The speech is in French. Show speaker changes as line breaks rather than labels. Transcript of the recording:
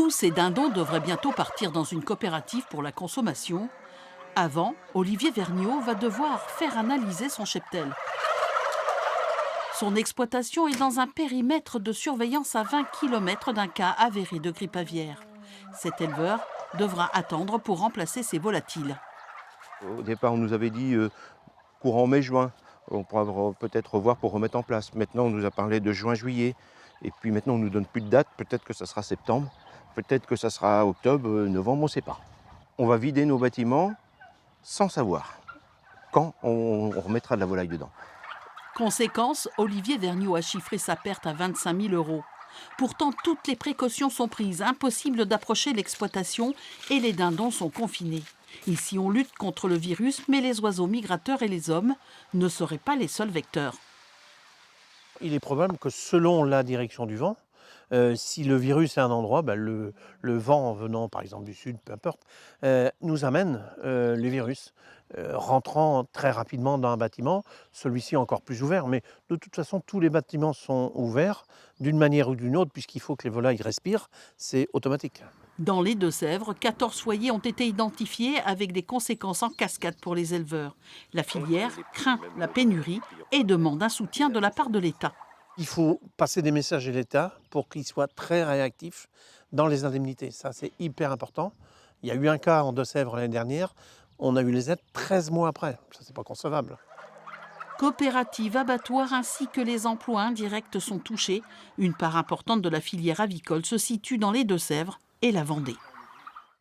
Tous ces dindons devraient bientôt partir dans une coopérative pour la consommation. Avant, Olivier Vergniaud va devoir faire analyser son cheptel. Son exploitation est dans un périmètre de surveillance à 20 km d'un cas avéré de grippe aviaire. Cet éleveur devra attendre pour remplacer ces volatiles.
Au départ, on nous avait dit courant mai-juin. On pourra peut-être revoir pour remettre en place. Maintenant, on nous a parlé de juin-juillet. Et puis maintenant, on ne nous donne plus de date. Peut-être que ça sera septembre. Peut-être que ça sera octobre, novembre, on ne sait pas. On va vider nos bâtiments sans savoir quand on remettra de la volaille dedans.
Conséquence, Olivier Vergniaud a chiffré sa perte à 25 000 euros. Pourtant, toutes les précautions sont prises. Impossible d'approcher l'exploitation et les dindons sont confinés. Ici, on lutte contre le virus, mais les oiseaux migrateurs et les hommes ne seraient pas les seuls vecteurs.
Il est probable que selon la direction du vent, si le virus est à un endroit, le vent venant par exemple du sud, peu importe, nous amène les virus, rentrant très rapidement dans un bâtiment, celui-ci encore plus ouvert. Mais de toute façon, tous les bâtiments sont ouverts d'une manière ou d'une autre, puisqu'il faut que les volailles respirent, c'est automatique.
Dans les Deux-Sèvres, 14 foyers ont été identifiés avec des conséquences en cascade pour les éleveurs. La filière craint la pénurie et demande un soutien de la part de l'État.
Il faut passer des messages à l'État pour qu'il soit très réactif dans les indemnités. Ça, c'est hyper important. Il y a eu un cas en Deux-Sèvres l'année dernière. On a eu les aides 13 mois après. Ça, c'est pas concevable.
Coopératives, abattoirs ainsi que les emplois indirects sont touchés. Une part importante de la filière avicole se situe dans les Deux-Sèvres et la Vendée.